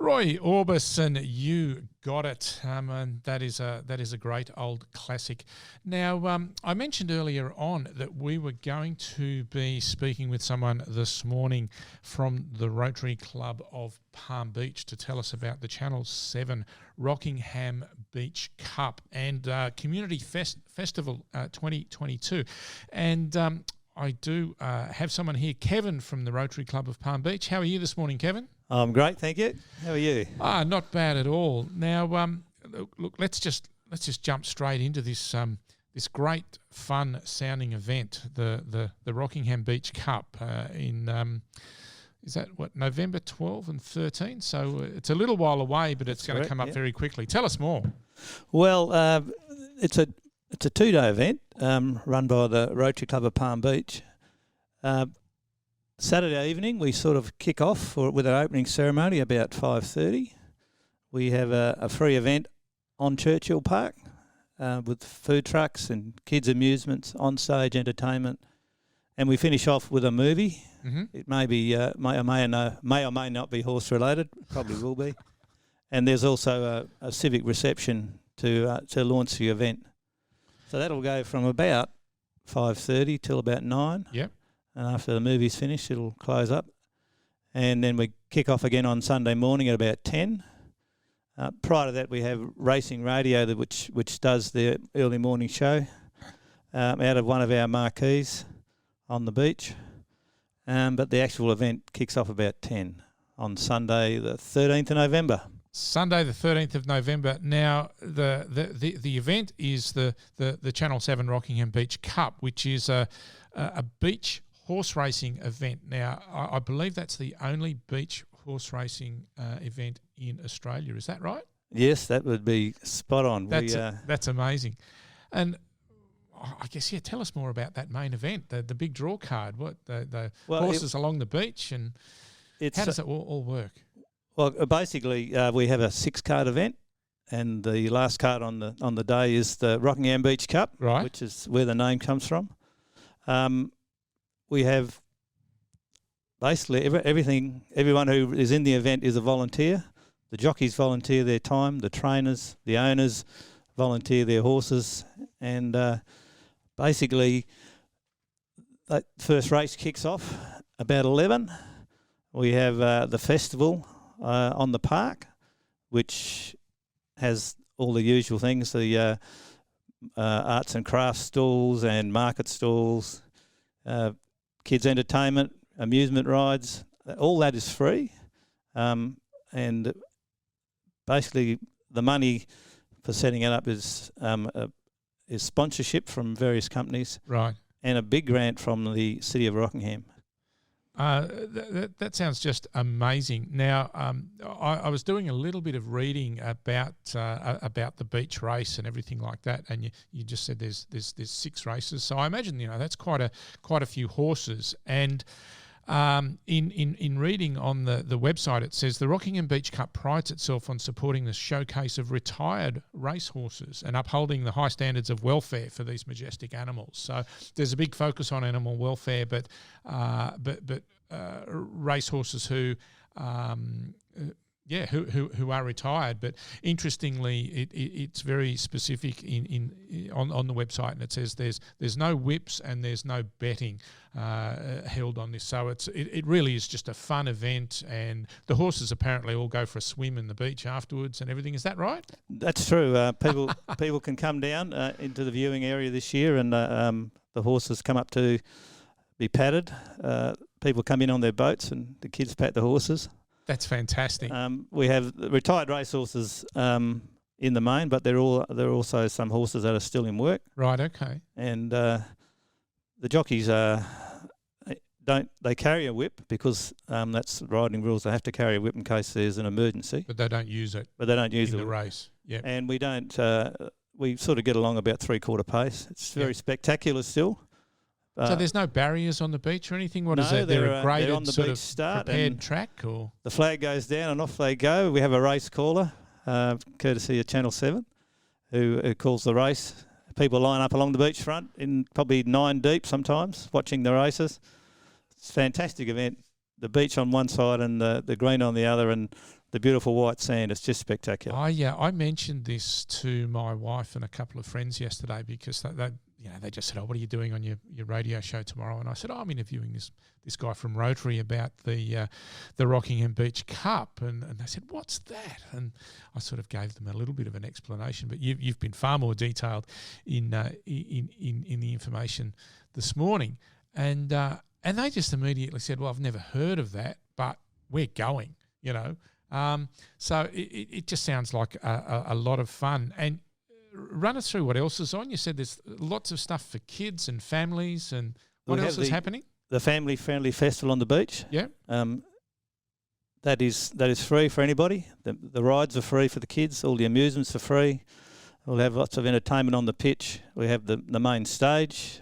Roy Orbison, You Got It, and that is a great old classic. Now, I mentioned earlier on that we were going to be speaking with someone this morning from the Rotary Club of Palm Beach to tell us about the Channel 7 Rockingham Beach Cup and Community Festival 2022. And I do have someone here, Kevin from the Rotary Club of Palm Beach. How are you this morning, Kevin? I'm great, thank you. How are you? Not bad at all. Now, look, let's just jump straight into this this great fun sounding event, the Rockingham Beach Cup in is that what, November 12 and 13? So it's a little while away, but it's going to come up very quickly. Tell us more. Well, it's a 2-day event run by the Rotary Club of Palm Beach. Saturday evening, we sort of kick off with an opening ceremony about 5:30. We have a free event on Churchill Park with food trucks and kids' amusements, on-stage entertainment, and we finish off with a movie. Mm-hmm. It may be may or may not be horse-related. Probably will be. And there's also a civic reception to launch the event. So that'll go from about 5:30 till about 9. Yep. And after the movie's finished, it'll close up. And then we kick off again on Sunday morning at about 10. Prior to that, we have Racing Radio, which does the early morning show out of one of our marquees on the beach. But the actual event kicks off about 10 on Sunday, the 13th of November. Sunday, the 13th of November. Now, the event is the Channel 7 Rockingham Beach Cup, which is a beach horse racing event. Now, I believe that's the only beach horse racing event in Australia. Is that right? Yes, that would be spot on. That's amazing. And I guess, tell us more about that main event, the big draw card. What the horses along the beach, and how does it all work? Well, basically, we have a 6-card event, and the last card on the day is the Rockingham Beach Cup, right, which is where the name comes from. We have basically everyone who is in the event is a volunteer. The jockeys volunteer their time, the trainers, the owners volunteer their horses, and basically that first race kicks off about 11. We have the festival on the park, which has all the usual things, the arts and crafts stalls and market stalls, kids' entertainment, amusement rides. All that is free. And basically the money for setting it up is sponsorship from various companies. Right. And a big grant from the City of Rockingham. That sounds just amazing. Now, I was doing a little bit of reading about the beach race and everything like that, and you just said there's 6 races. So I imagine that's quite a few horses. And in reading on the website, it says the Rockingham Beach Cup prides itself on supporting the showcase of retired racehorses and upholding the high standards of welfare for these majestic animals. So there's a big focus on animal welfare, but racehorses who are retired. But interestingly, it's very specific on the website, and it says there's no whips and there's no betting held on this. So it really is just a fun event, and the horses apparently all go for a swim in the beach afterwards and everything. Is that right? That's true. People can come down into the viewing area this year, and the horses come up to be patted. People come in on their boats, and the kids pat the horses. That's fantastic. We have retired racehorses in the main, but there are also some horses that are still in work. Right. Okay. And the jockeys they carry a whip because that's riding rules. They have to carry a whip in case there's an emergency. But they don't use it. But they don't use in the race. Yeah. And we don't. We sort of get along about 3/4 pace. It's very spectacular still. So there's no barriers on the beach or anything? What no, is that? They're a graded on the sort beach of start prepared track? Or the flag goes down and off they go. We have a race caller, courtesy of Channel 7, who calls the race. People line up along the beachfront in probably 9 deep sometimes, watching the races. It's a fantastic event. The beach on one side and the green on the other, and the beautiful white sand. It's just spectacular. I mentioned this to my wife and a couple of friends yesterday because they just said, "Oh, what are you doing on your radio show tomorrow?" And I said, "Oh, I'm interviewing this guy from Rotary about the Rockingham Beach Cup." And they said, "What's that?" And I sort of gave them a little bit of an explanation, but you've been far more detailed in the information this morning, and they just immediately said, "Well, I've never heard of that, but we're going," you know. So it just sounds like a lot of fun. And run us through what else is on. You said there's lots of stuff for kids and families, and what else is happening? The Family Friendly Festival on the beach. Yeah. That is free for anybody. The rides are free for the kids. All the amusements are free. We'll have lots of entertainment on the pitch. We have the main stage.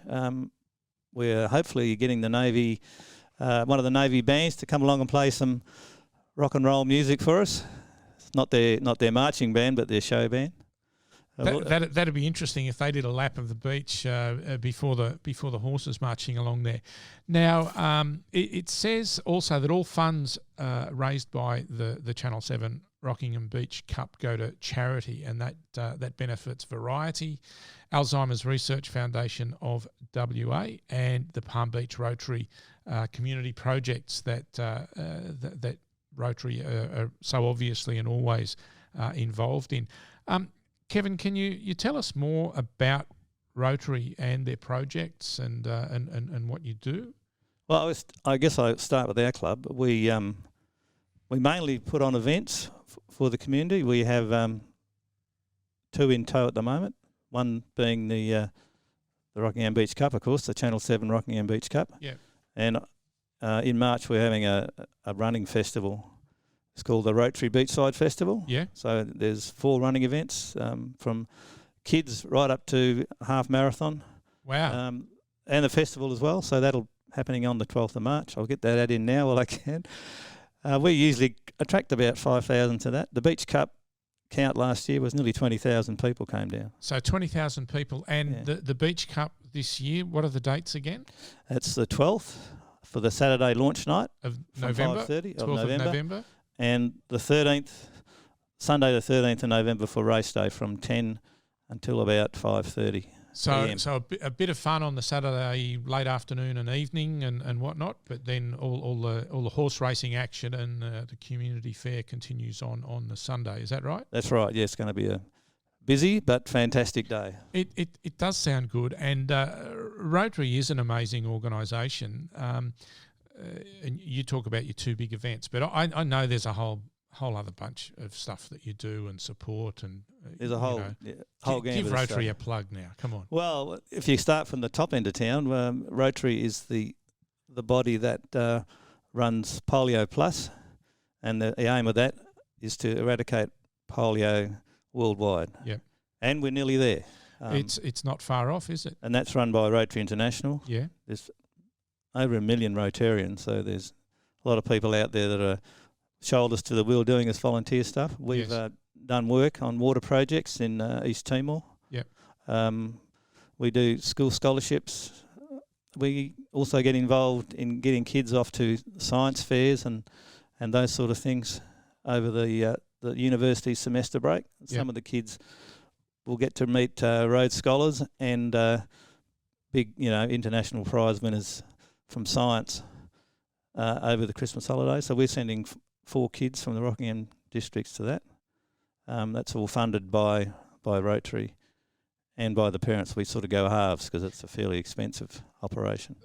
We're hopefully getting the Navy, one of the Navy bands to come along and play some rock and roll music for us. It's not their marching band, but their show band. That'd be interesting if they did a lap of the beach before the horses marching along there. Now, it says also that all funds raised by the Channel 7 Rockingham Beach Cup go to charity, and that benefits Variety, Alzheimer's Research Foundation of WA, and the Palm Beach Rotary community projects that Rotary are so obviously and always involved in. Kevin, can you tell us more about Rotary and their projects and what you do? Well, I guess I'll start with our club. We mainly put on events for the community. We have 2 in tow at the moment. One being the Rockingham Beach Cup, of course, the Channel 7 Rockingham Beach Cup. Yeah. And in March we're having a running festival. It's called the Rotary Beachside Festival. Yeah. So there's 4 running events from kids right up to half marathon. Wow. And the festival as well. So that'll happening on the 12th of March. I'll get that ad in now while I can. We usually attract about 5,000 to that. The Beach Cup count last year was nearly 20,000 people came down. So 20,000 people. And the Beach Cup this year, what are the dates again? It's the 12th for the Saturday launch night of November. 5:30 of November. And the 13th, Sunday the 13th of November for race day from 10 until about 5:30. So a bit of fun on the Saturday late afternoon and evening and whatnot, but then all the horse racing action and the community fair continues on the Sunday. Is that right? That's right. Yeah, it's going to be a busy but fantastic day. It does sound good, and Rotary is an amazing organisation. And you talk about your 2 big events, but I know there's a whole other bunch of stuff that you do and support, and there's a whole give Rotary a plug now. Come on. Well, if you start from the top end of town, Rotary is the body that runs Polio Plus, and the aim of that is to eradicate polio worldwide. Yeah, and we're nearly there. It's not far off, is it? And that's run by Rotary International. Yeah, there's over 1 million Rotarians, so there's a lot of people out there that are shoulders to the wheel doing this volunteer stuff. We've done work on water projects in East Timor. Yep. We do school scholarships. We also get involved in getting kids off to science fairs and those sort of things over the university semester break. Some of the kids will get to meet Rhodes Scholars and big, international prize winners from science over the Christmas holidays. So we're sending 4 kids from the Rockingham districts to that. That's all funded by Rotary and by the parents. We sort of go halves because it's a fairly expensive operation.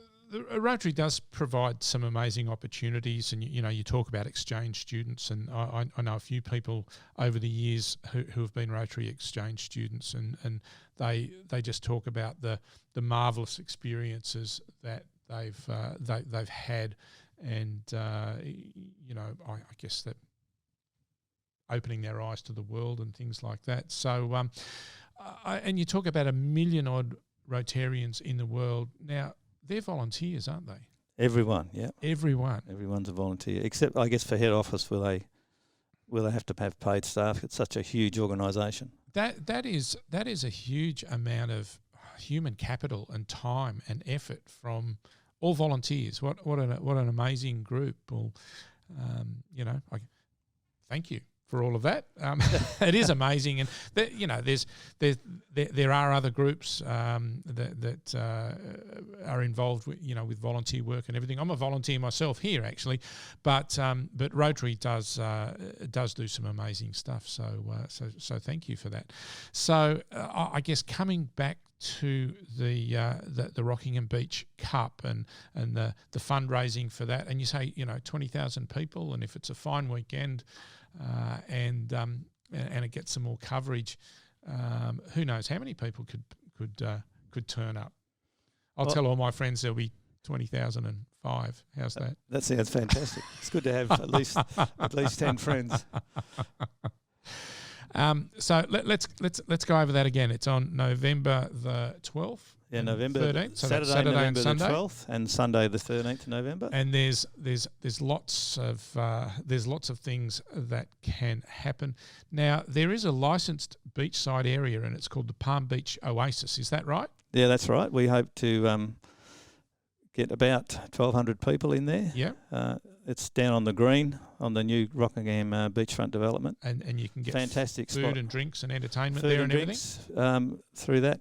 Rotary does provide some amazing opportunities, and you talk about exchange students, and I know a few people over the years who have been Rotary exchange students, and they just talk about the marvellous experiences that they've had, and I guess that opening their eyes to the world and things like that. So, and you talk about 1 million odd Rotarians in the world now. They're volunteers, aren't they? Everyone, yeah. Everyone's a volunteer, except I guess for head office where they have to have paid staff. It's such a huge organisation. That is a huge amount of human capital and time and effort from all volunteers. What an amazing group. Well, thank you for all of that. It is amazing, and there are other groups that are involved with volunteer work and everything. I'm a volunteer myself here actually, but Rotary does do some amazing stuff. So thank you for that. So I guess coming back to the Rockingham Beach Cup and the fundraising for that, and you say 20,000 people, and if it's a fine weekend. And it gets some more coverage. Who knows how many people could turn up? I'll tell all my friends there'll be 20,005. How's that? That sounds fantastic. It's good to have at least 10 friends. So let's go over that again. It's on November the 12th. Yeah, November 13th. So Saturday November and the Sunday. 12th, and Sunday the 13th of November. And there's lots of things that can happen. Now there is a licensed beachside area, and it's called the Palm Beach Oasis. Is that right? Yeah, that's right. We hope to get about 1,200 people in there. Yeah. It's down on the green on the new Rockingham beachfront development. And you can get fantastic food spot. And drinks and entertainment food there and drinks, everything. Through that.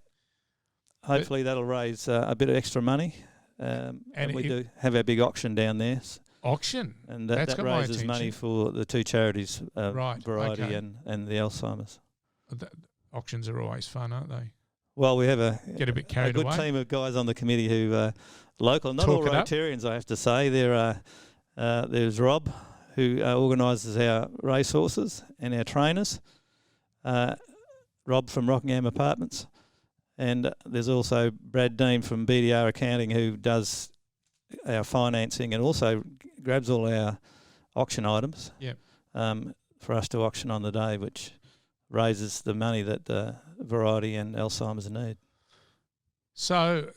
Hopefully that'll raise a bit of extra money. And we do have our big auction down there. Auction? And that raises money for the two charities, right, Variety okay. and the Alzheimer's. Auctions are always fun, aren't they? Well, we have get a bit carried away. Team of guys on the committee who are local. Not all Rotarians, I have to say. There's Rob, who organises our racehorses and our trainers. Rob from Rockingham Apartments. And there's also Brad Dean from BDR Accounting, who does our financing and also grabs all our auction items for us to auction on the day, which raises the money that Variety and Alzheimer's need. So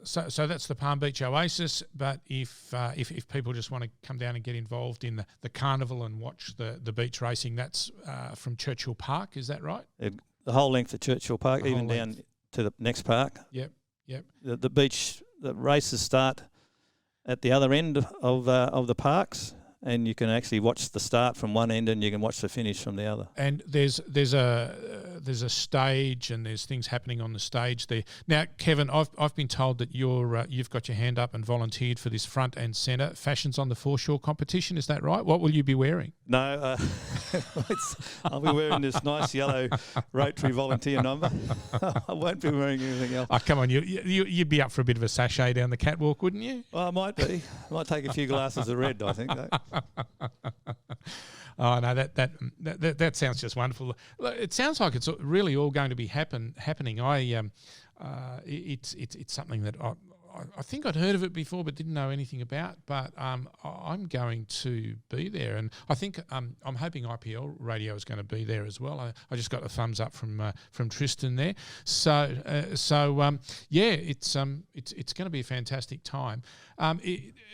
that's the Palm Beach Oasis. But if people just want to come down and get involved in the carnival and watch the beach racing, that's from Churchill Park. Is that right? The whole length of Churchill Park, even down to the next park. Yep. The races start at the other end of the parks, and you can actually watch the start from one end and you can watch the finish from the other. And there's a stage, and there's things happening on the stage there. Now, Kevin, I've been told that you've got your hand up and volunteered for this front and centre Fashions on the Foreshore competition. Is that right? What will you be wearing? No, I'll be wearing this nice yellow Rotary volunteer number. I won't be wearing anything else. Oh, come on, you'd be up for a bit of a sachet down the catwalk, wouldn't you? Well, I might be. I might take a few glasses of red, I think, though. Oh no, that sounds just wonderful. It sounds like it's really all going to be happening. It's something that I think I'd heard of it before but didn't know anything about. But I'm going to be there, and I think I'm hoping IPL Radio is going to be there as well. I just got a thumbs up from Tristan there. So it's going to be a fantastic time.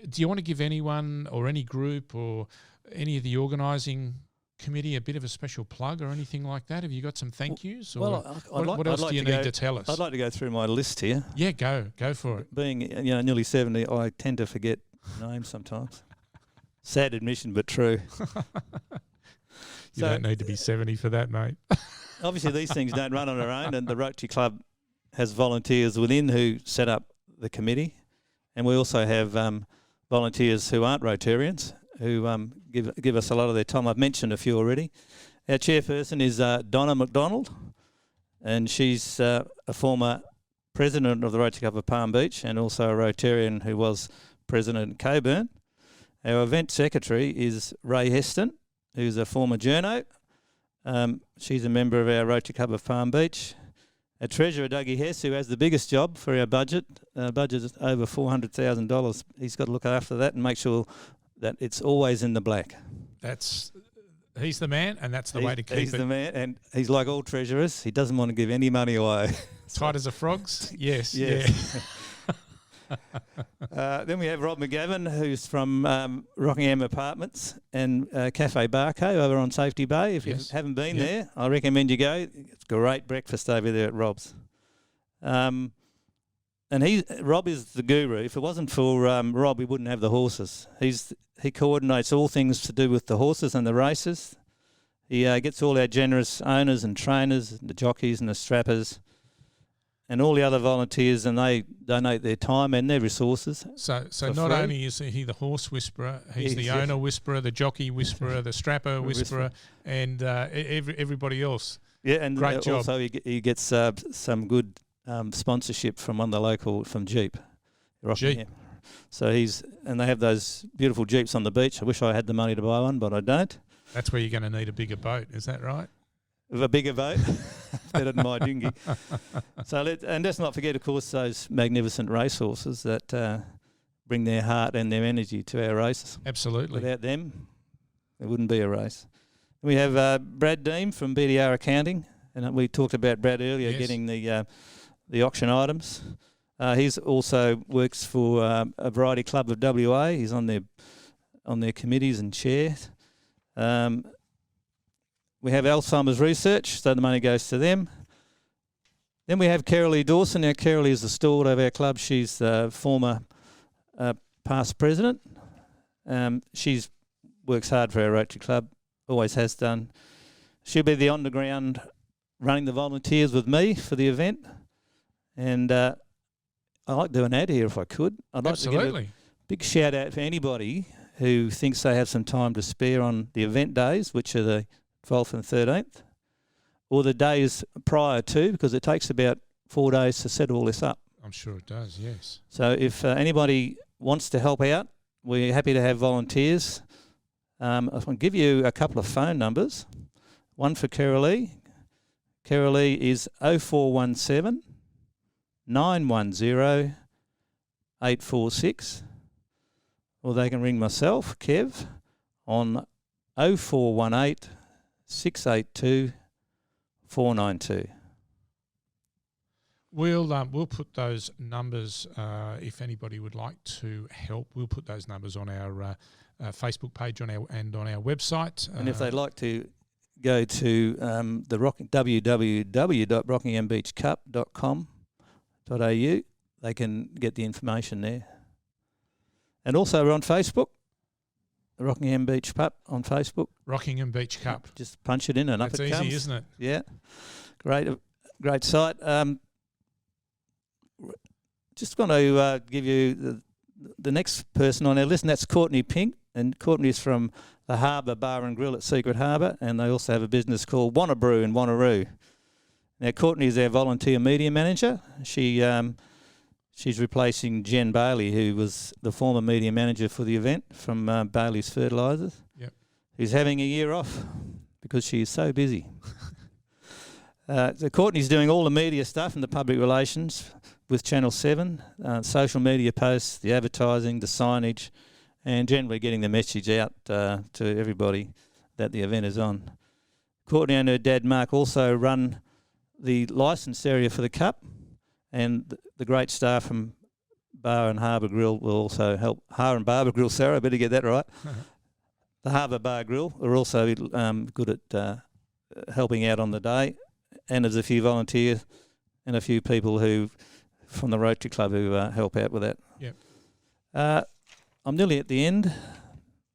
Do you want to give anyone or any group or any of the organising committee a bit of a special plug or anything like that? Have you got some thank yous? Or what else do you need to tell us? I'd like to go through my list here. Yeah, go for it. Being nearly 70, I tend to forget names sometimes. Sad admission, but true. You don't need to be 70 for that, mate. Obviously, these things don't run on their own, and the Rotary Club has volunteers within who set up the committee, and we also have volunteers who aren't Rotarians who give us a lot of their time. I've mentioned a few already. Our chairperson is Donna McDonnell, and she's a former president of the Rotary Club of Palm Beach and also a Rotarian who was president at Coburn. Our event secretary is Ray Heston, who's a former journo. She's a member of our Rotary Club of Palm Beach. Our treasurer, Dougie Hess, who has the biggest job for our budget. Budget is over $400,000. He's got to look after that and make sure that it's always in the black. He's the man, and that's the way to keep it. He's the man, and he's like all treasurers. He doesn't want to give any money away. Tight as a frog's? Yes. Yes. Yeah. Then we have Rob McGavin, who's from Rockingham Apartments and Cafe Barco over on Safety Bay. If you haven't been there, I recommend you go. It's great breakfast over there at Rob's. And Rob is the guru. If it wasn't for Rob, we wouldn't have the horses. he coordinates all things to do with the horses and the races. He gets all our generous owners and trainers, the jockeys and the strappers, and all the other volunteers, and they donate their time and their resources. So not only is he the horse whisperer, he's the owner whisperer, the jockey whisperer, the strapper whisperer, and everybody else. Yeah, and great job. Also he gets some good sponsorship from one of the local, from Jeep. Jeep. So and they have those beautiful Jeeps on the beach. I wish I had the money to buy one, but I don't. That's where you're going to need a bigger boat, is that right? With a bigger boat, better than my dinghy. So let's not forget, of course, those magnificent racehorses that bring their heart and their energy to our races. Absolutely. Without them, there wouldn't be a race. We have Brad Deem from BDR Accounting, and we talked about Brad earlier, yes, getting the auction items. He's also works for a variety club of WA. He's on their committees and chairs. We have Alzheimer's research, so the money goes to them. Then we have Carolee Dawson. Now, Carolee is the steward of our club. She's the former past president. She works hard for our Rotary Club, always has done. She'll be the on-the-ground running the volunteers with me for the event. And I'd like to do an ad here if I could. I'd like to give a big shout-out for anybody who thinks they have some time to spare on the event days, which are the 12th and 13th, or the days prior to, because it takes about 4 days to set all this up. I'm sure it does, yes. So if anybody wants to help out, we're happy to have volunteers. I'll give you a couple of phone numbers. One for Carolee. Carolee is 0417 910 846. Or they can ring myself, Kev, on 0418 682 492. We'll put those numbers, if anybody would like to help, we'll put those numbers on our Facebook page on our website. And if they'd like to go to www.rockinghambeachcup.com.au, they can get the information there. And also we're on Facebook. The Rockingham Beach Cup on Facebook. Rockingham Beach Cup. Just punch it in and up it comes. That's easy, isn't it? Yeah. Great site. Just going to give you the next person on our list, and that's Courtney Pink. And Courtney's from the Harbour Bar and Grill at Secret Harbour, and they also have a business called Wanna Brew in Wanneroo. Now, Courtney is our volunteer media manager. She's replacing Jen Bailey, who was the former media manager for the event from Bailey's Fertilisers. Yep. Who's having a year off because she's so busy. So Courtney's doing all the media stuff and the public relations with Channel 7, social media posts, the advertising, the signage, and generally getting the message out to everybody that the event is on. Courtney and her dad Mark also run the licensed area for the Cup, and the great staff from Bar and Harbour Grill will also help. Harbour and Barber Grill, Sarah, I better get that right. The Harbour Bar Grill are also good at helping out on the day, and there's a few volunteers and a few people who from the Rotary Club who help out with that. Yep. I'm nearly at the end.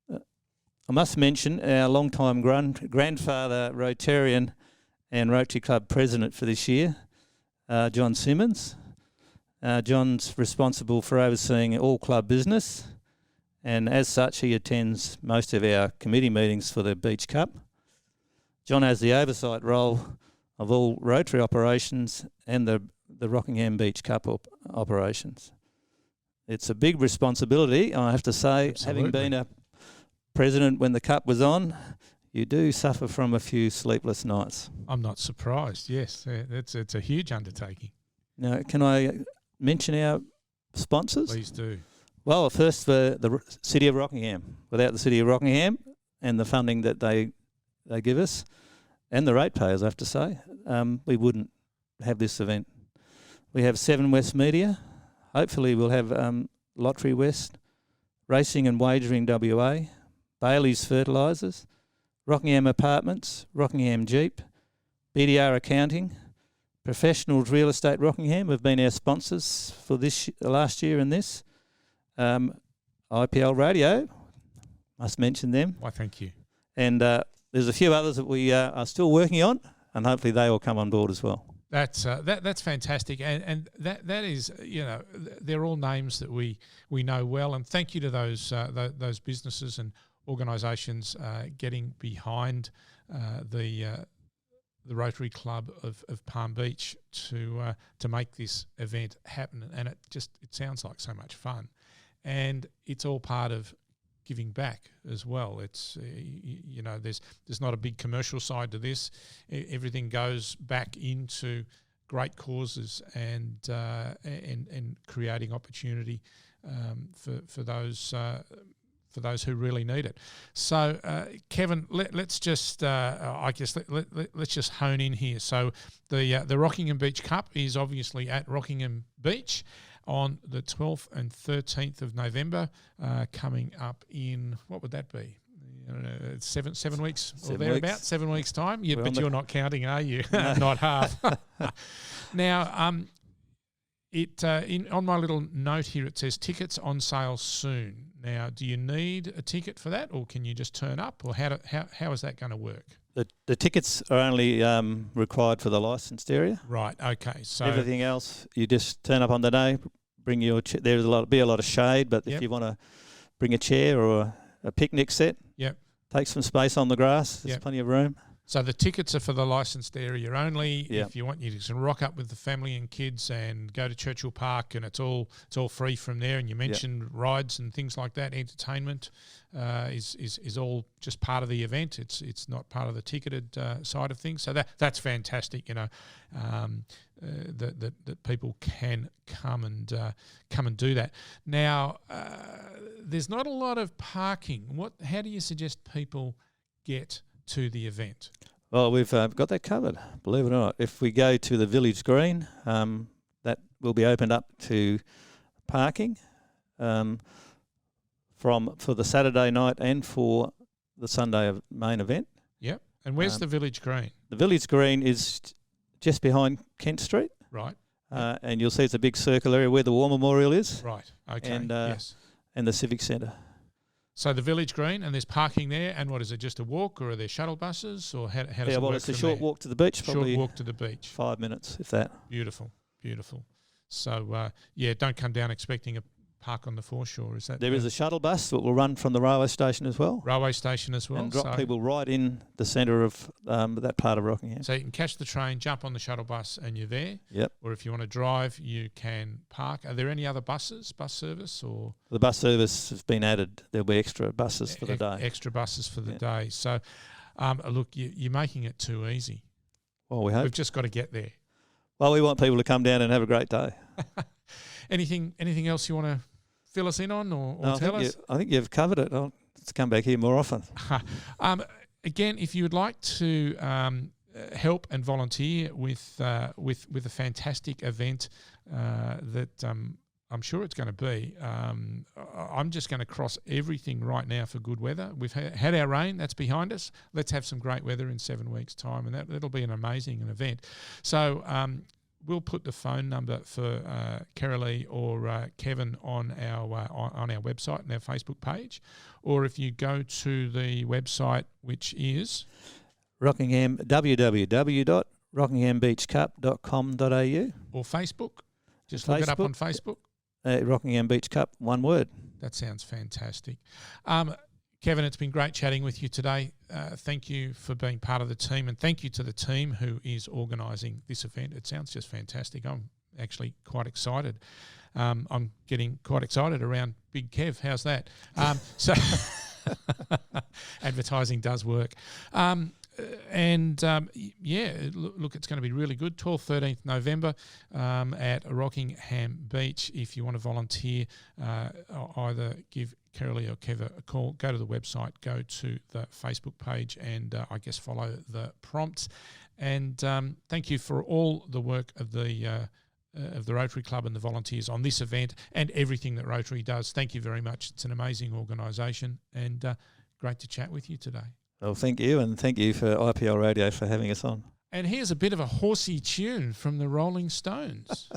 I must mention our long-time grandfather Rotarian and Rotary Club president for this year, John Simmons. John's responsible for overseeing all club business, and as such he attends most of our committee meetings for the Beach Cup. John has the oversight role of all Rotary operations and the Rockingham Beach Cup operations. It's a big responsibility, I have to say. Absolutely. Having been a president when the Cup was on, you do suffer from a few sleepless nights. I'm not surprised, yes. It's a huge undertaking. Now, can I mention our sponsors? Please do. Well, first for the City of Rockingham. Without the City of Rockingham and the funding that they give us, and the ratepayers, I have to say, we wouldn't have this event. We have 7 West Media. Hopefully we'll have Lottery West, Racing and Wagering WA, Bailey's Fertilisers, Rockingham Apartments, Rockingham Jeep, BDR Accounting, Professionals Real Estate Rockingham have been our sponsors for this last year and this. IPL Radio, Must mention them. Why, thank you. And there's a few others that we are still working on, and hopefully they will come on board as well. That's fantastic, and that is, they're all names that we know well, and thank you to those businesses and organisations getting behind the Rotary Club of Palm Beach to make this event happen, and it sounds like so much fun, and it's all part of giving back as well. It's there's not a big commercial side to this. Everything goes back into great causes and creating opportunity for those who really need it. So, Kevin, let's just let's just hone in here. So, the Rockingham Beach Cup is obviously at Rockingham Beach on the 12th and 13th of November, coming up in, what would that be? I don't know, 7 weeks or thereabouts, 7 weeks' time. But you're not counting, are you? No. Not half. Now, on my little note here, it says tickets on sale soon. Now, do you need a ticket for that, or can you just turn up, or how is that going to work? The tickets are only required for the licensed area. Right. Okay. So everything else, you just turn up on the day, bring your there's be a lot of shade, but if you want to bring a chair or a picnic set, take some space on the grass. There's plenty of room. So the tickets are for the licensed area only. Yep. If you want, you can rock up with the family and kids and go to Churchill Park, and it's all free from there. And you mentioned rides and things like that. Entertainment is all just part of the event. It's not part of the ticketed side of things. So that's fantastic. That people can come and do that. Now, there's not a lot of parking. How do you suggest people get to the event? Well, we've got that covered, believe it or not. If we go to the Village Green, that will be opened up to parking for the Saturday night and for the Sunday main event. Yep. And where's the Village Green? The Village Green is just behind Kent Street. Right. And you'll see it's a big circle area where the War Memorial is. Right. Okay. And, yes. And the Civic Centre. So the Village Green, and there's parking there, and what is it, just a walk, or are there shuttle buses, or how does it work? It's a short walk to the beach, probably. Short walk to the beach. 5 minutes, if that. Beautiful, beautiful. So, don't come down expecting a park on the foreshore, is that? There is a shuttle bus that will run from the railway station as well. Railway station as well. And drop people right in the centre of that part of Rockingham. So you can catch the train, jump on the shuttle bus, and you're there. Yep. Or if you want to drive, you can park. Are there any other bus service, or? The bus service has been added. There'll be extra buses for the day. Extra buses for the day. So, look, you're making it too easy. Well, we hope. We've just got to get there. Well, we want people to come down and have a great day. Anything else you want to fill us in on or tell us? I think you've covered it. I'll come back here more often. Again, if you would like to help and volunteer with a fantastic event that I'm sure it's going to be, I'm just going to cross everything right now for good weather. We've had our rain, that's behind us. Let's have some great weather in 7 weeks' time, and that'll be an amazing event. So we'll put the phone number for Carolee or Kevin on our website and our Facebook page, or if you go to the website, which is www.rockinghambeachcup.com.au, or Facebook. Just look it up on Facebook. Rockingham Beach Cup, one word. That sounds fantastic. Kevin, it's been great chatting with you today. Thank you for being part of the team, and thank you to the team who is organising this event. It sounds just fantastic. I'm actually quite excited. I'm getting quite excited around Big Kev. How's that? So advertising does work. Look, it's going to be really good. 12th, 13th November at Rockingham Beach. If you want to volunteer, either give Carolee or Kev a call, go to the website, go to the Facebook page, and follow the prompts. And thank you for all the work of the Rotary Club and the volunteers on this event and everything that Rotary does. Thank you very much. It's an amazing organisation, and great to chat with you today. Well, thank you, and thank you for IPL Radio for having us on. And here's a bit of a horsey tune from the Rolling Stones.